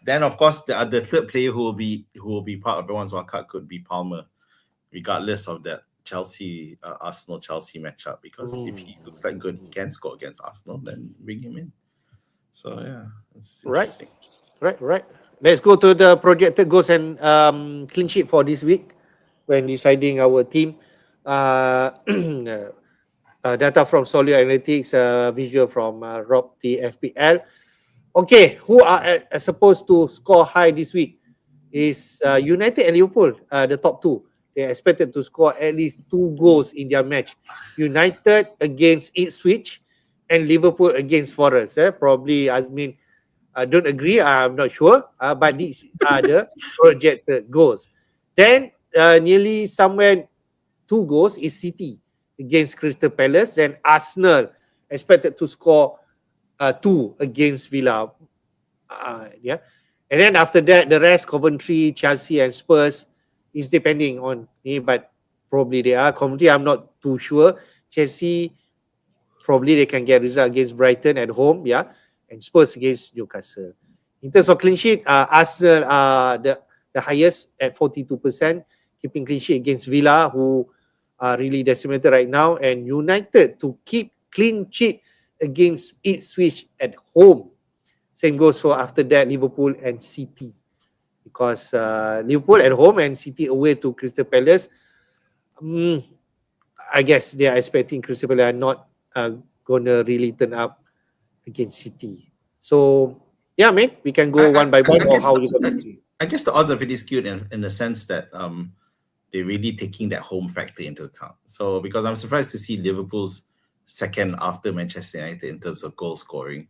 Then of course the third player who will be part of everyone's wildcard could be Palmer, regardless of that Arsenal Chelsea matchup. Because if he looks like good, he can score against Arsenal, then bring him in. So yeah, it's interesting. Right. Let's go to the projected goals and clean sheet for this week when deciding our team. Data from Solio Analytics, visual from robtFPL. Okay, who are supposed to score high this week is United and Liverpool, the top two. They're expected to score at least 2 goals in their match. United against Ipswich and Liverpool against Forest. Probably Azmin don't agree. I'm not sure. But these are the projected goals. Then nearly somewhere 2 goals is City against Crystal Palace. Then Arsenal expected to score 2 against Villa. Yeah. And then after that, the rest, Coventry, Chelsea and Spurs is depending on me, but probably they are. Coventry, I'm not too sure. Chelsea, probably they can get result against Brighton at home, yeah, and Spurs against Newcastle. In terms of clean sheet, Arsenal are the highest at 42%, keeping clean sheet against Villa, who are really decimated right now, and United to keep clean sheet against Ipswich at home. Same goes for after that Liverpool and City, because Liverpool at home and City away to Crystal Palace. I guess they are expecting Crystal Palace are not gonna really turn up against City. So yeah, man, we can go one by one, or how you gonna see. I guess the odds are pretty skewed in the sense that they're really taking that home factor into account. So because I'm surprised to see Liverpool's second after Manchester United in terms of goal scoring,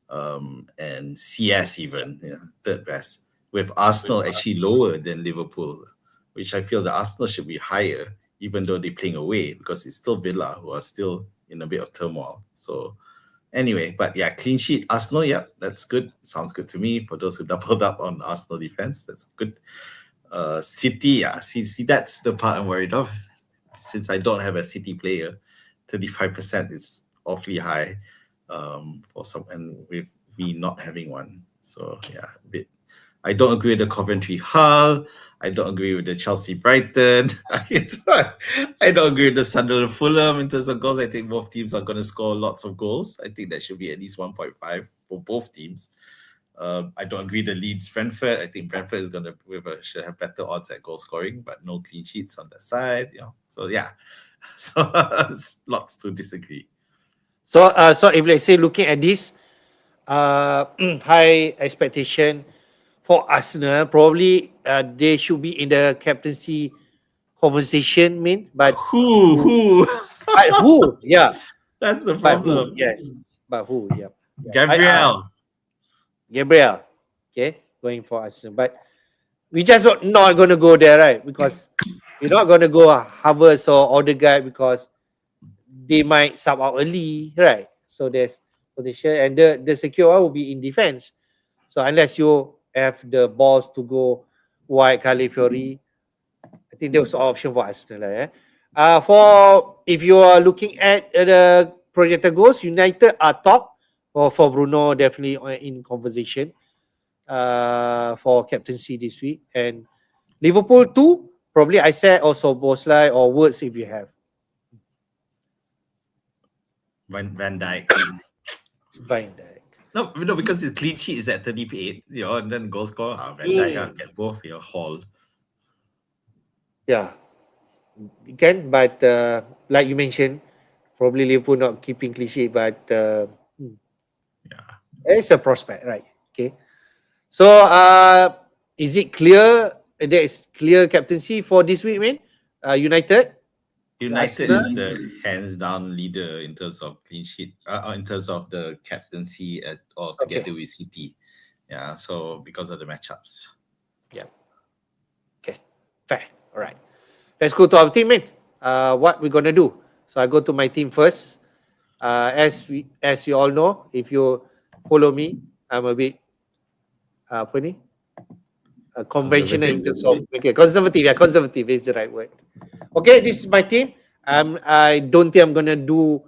and CS even, third best, with Arsenal actually lower than Liverpool, which I feel the Arsenal should be higher, even though they're playing away, because it's still Villa who are still in a bit of turmoil. So anyway, but yeah, clean sheet Arsenal, yeah, that's good. Sounds good to me. For those who doubled up on Arsenal defense, that's good. City, yeah, see, that's the part I'm worried of. Since I don't have a City player, 35% is awfully high for some, and with me not having one. So yeah, a bit. I don't agree with the Coventry Hull. I don't agree with the Chelsea Brighton. I don't agree with the Sunderland Fulham in terms of goals. I think both teams are going to score lots of goals. I think that should be at least 1.5 for both teams. I don't agree with the Leeds Brentford. I think Brentford is going to should have better odds at goal scoring, but no clean sheets on that side. So yeah, so lots to disagree. So if let's say looking at this, high expectation for Arsenal, probably they should be in the captaincy conversation, but who? But who? Yeah, That's the but who? problem. Yes, but who? Yeah, Gabriel. Gabriel. Okay, going for Arsenal, but we just not gonna go there, right? Because we're not gonna go Hafiz or Odegaard, because they might sub out early, right? So there's potential, and the secure one will be in defense. So unless you have the balls to go wide, Calafiori, I think there was an option for Arsenal. For if you are looking at the projected goals, United are top. For Bruno, definitely in conversation for captaincy this week. And Liverpool 2, probably I said also Bosley or Woods if you have. Van Dijk. Van Dijk. No, because the clean sheet is at 38, and then goal score, Van Dijk get both Hall. Yeah, you can, but like you mentioned, probably Liverpool not keeping clean sheet, but it's a prospect, right? Okay. So is it clear? There is clear captaincy for this week, man? United is the hands down leader in terms of clean sheet, in terms of the captaincy together with City. Yeah, so because of the matchups. Yeah. Okay. Fair. All right. Let's go to our team, man. What we're gonna do? So I go to my team first. As you all know, if you follow me, I'm a bit conventional in terms of conservative. Yeah, conservative is the right word. Okay, this is my team. I don't think I'm gonna do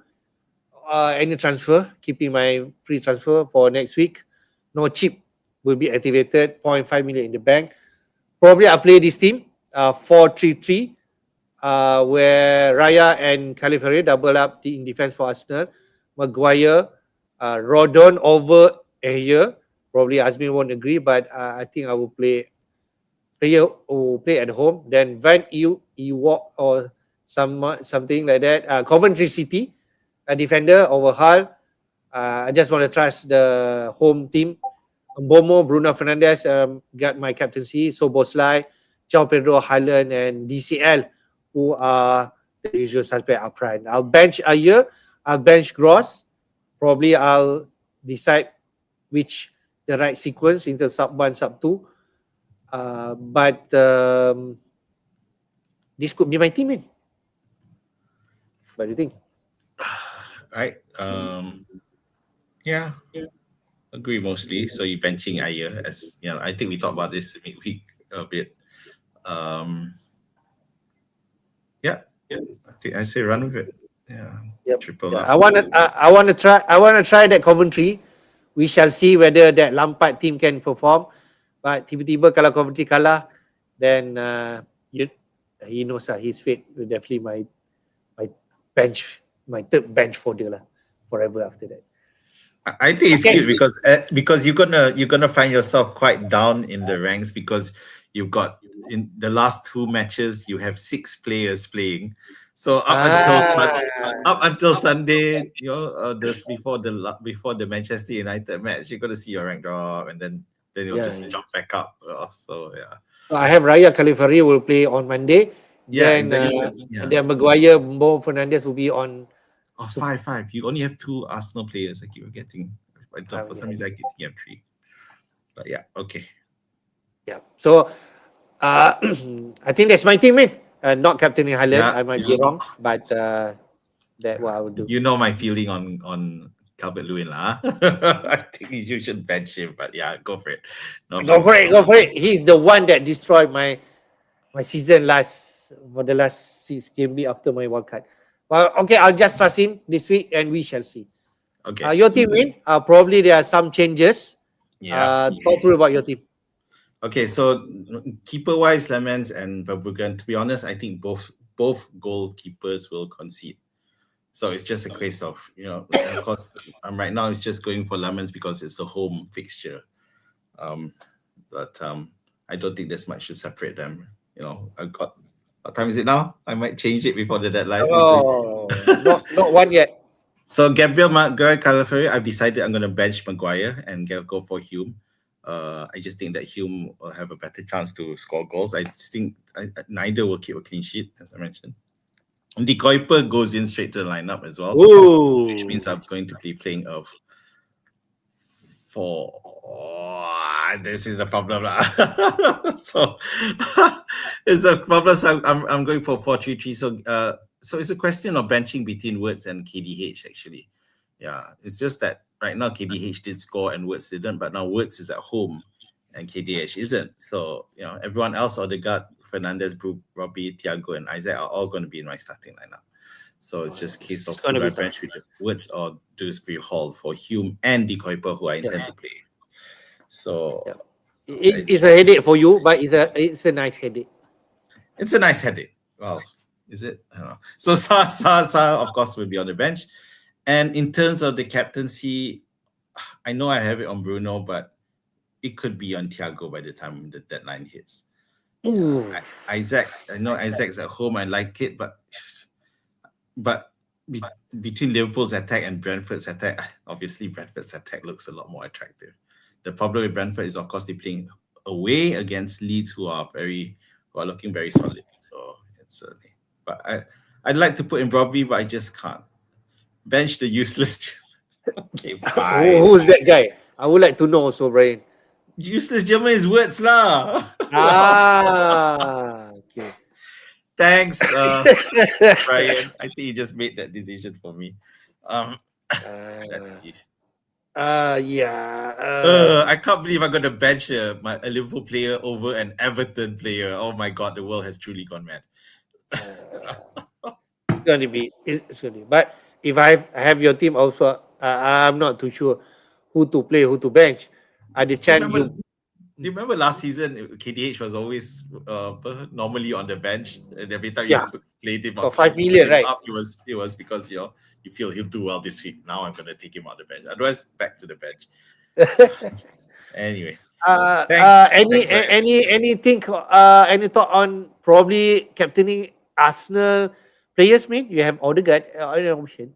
any transfer, keeping my free transfer for next week. No chip will be activated. 0.5 million in the bank. Probably I'll play this team 4-3-3, where Raya and Calafiori double up in defense for Arsenal. Maguire, Rodon over here. Probably Azmin won't agree, but I think I will play player who play at home. Then Van Ewok or something like that. Coventry City, a defender over Hull. I just want to trust the home team. Bomo, Bruno Fernandes got my captaincy. So Bosley, João Pedro, Highland, and DCL, who are the usual suspect up front. I'll bench Ayer. I'll bench Gross. Probably I'll decide which the right sequence into sub 1, sub 2. But this could be my team, man. What do you think? Right. Yeah. Agree mostly. So you're benching Ayer, as you know. I think we talked about this midweek a bit. Yeah. I think I say run with it. Yeah. Yep. Triple Yeah, up. I want to try that Coventry. We shall see whether that Lampard team can perform. But tiba-tiba kalau Coventry kalah, then he knows his fate will definitely my bench, my third bench folder lah, forever after that. I think it's cute because you're gonna find yourself quite down in the ranks because you've got in the last 2 matches you have 6 players playing. So up until Sunday, this before the Manchester United match, you're gonna see your rank drop and then you'll just jump back up. So yeah. So I have Raya Califari will play on Monday. Yeah, then, exactly. And then Maguire, Mo Fernandes will be on. Oh, 5. You only have 2 Arsenal players. I keep forgetting. For some reason, I keep thinking of 3. But yeah, okay. Yeah. So, I think that's my team, man. Not captaining Haaland. Yeah. I might be wrong, but that's what I would do. You know my feeling on Calvert Lewin lah. I think you should bench him, but yeah, go for it. Go for it. He's the one that destroyed my season for the last 6 game week after my wildcard. Well, okay, I'll just trust him this week and we shall see. Okay. Your team, man, probably there are some changes. Yeah. Talk through about your team. Okay, so keeper-wise, Lemans and Verbruggen, to be honest, I think both goalkeepers will concede. So it's just a case of, of course, right now it's just going for Lemans because it's the home fixture. But I don't think there's much to separate them. What time is it now? I might change it before the deadline. Oh, not one yet. So Gabriel Calaferi, I've decided I'm going to bench Maguire and go for Hume. I just think that Hume will have a better chance to score goals. I think neither will keep a clean sheet, as I mentioned. De Kuiper goes in straight to the lineup as well, which means I'm going to be playing this is the problem. So it's a problem. So I'm going for 4-3-3. So it's a question of benching between Wirtz and KDH actually. Yeah, it's just that right now KDH did score and Wirtz didn't, but now Wirtz is at home and KDH isn't. So everyone else, Odegaard, Fernandes, Robbie, Thiago, and Isaac are all going to be in my starting lineup. So it's just a case of do I bench with Wirtz or Dewsbury Hall for Hume and De Kuiper, who I intend to play. So it's a headache for you, but it's a nice headache. It's a nice headache. Well, is it? I don't know. So Sa of course will be on the bench. And in terms of the captaincy, I know I have it on Bruno, but it could be on Thiago by the time the deadline hits. Isaac, I know Isaac's at home. I like it, but between Liverpool's attack and Brentford's attack, obviously Brentford's attack looks a lot more attractive. The problem with Brentford is, of course, they're playing away against Leeds, who are looking very solid. So it's but I'd like to put in Robbie, but I just can't. Bench the useless. Okay, bye. Who's that guy? I would like to know also, Brian. Useless German is words lah. Okay. Thanks, Brian. I think you just made that decision for me. Let's see. I can't believe I'm gonna bench a Liverpool player over an Everton player. Oh my god, the world has truly gone mad. It's gonna be. But if I have your team also, I'm not too sure who to play, who to bench. Do you remember last season, KDH was always normally on the bench, and every time you played him for 5 million, right? It was because you feel he'll do well this week. Now I'm gonna take him on the bench. Otherwise, back to the bench. Anyway, thanks. Any thought on probably captaining Arsenal players? You have Odegaard option.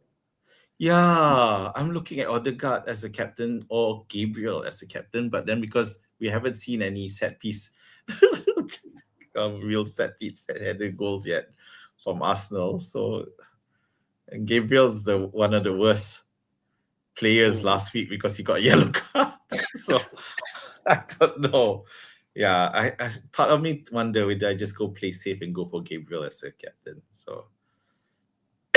Yeah, I'm looking at Odegaard as a captain or Gabriel as a captain, but then because we haven't seen any set piece, real set piece headed goals yet from Arsenal, so and Gabriel's one of the worst players last week because he got a yellow card. So I don't know. Yeah, I part of me wonder whether I just go play safe and go for Gabriel as a captain. So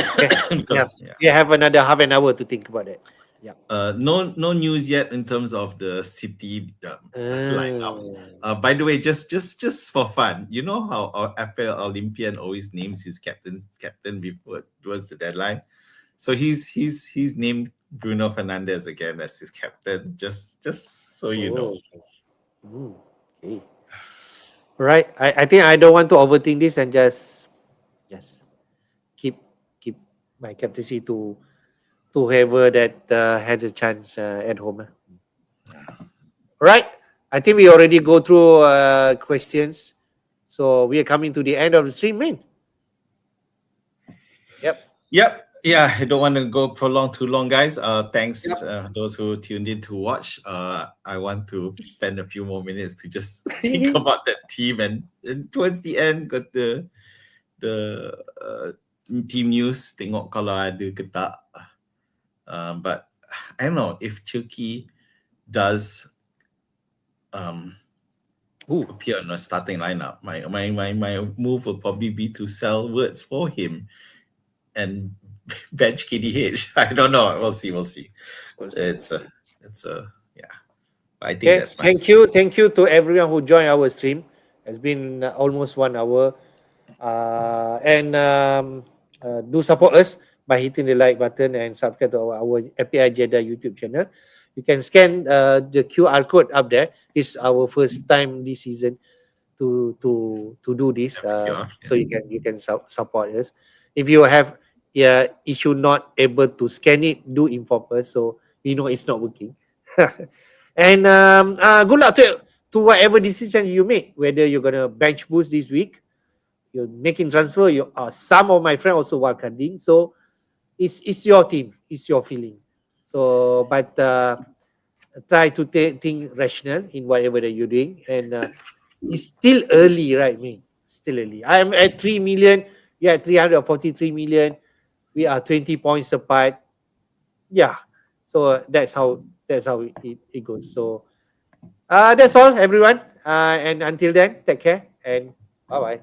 Okay. because You have another half an hour to think about it. Yeah. no news yet in terms of the City lineup. By the way, just for fun, you know how our FPL Olympian always names his captain before towards the deadline. So he's named Bruno Fernandes again as his captain. Just so you know. Okay. Right. I think I don't want to overthink this and just keep my captaincy to whoever that has a chance at home. Right. I think we already go through questions. So we are coming to the end of the stream, man. Yep. Yeah, I don't want to go prolong too long, guys. Thanks those who tuned in to watch. I want to spend a few more minutes to just think about that team, and towards the end got the team news. Tengok kalau ada ke tak. But I don't know if Turkey does appear in a starting lineup. My move will probably be to sell words for him and bench KDH. I don't know. We'll see. It's a yeah. I think that's my Thank you to everyone who joined our stream. It's been almost 1 hour. And do support us by hitting the like button and subscribe to our FPL Jedi YouTube channel. You can scan the QR code up there. It's our first time this season to do this. So you can support us. If you have issue not able to scan it, do inform us so we know it's not working. And good luck to whatever decision you make, whether you're gonna bench boost this week, you're making transfer. Some of my friends also wildcarding, so it's your team, it's your feeling. So, but try to think rational in whatever that you're doing, and it's still early, right, me? Still early. I'm at 3 million. Yeah, 343 million. We are 20 points apart. Yeah. So that's how it goes. So that's all, everyone. And until then, take care and bye bye.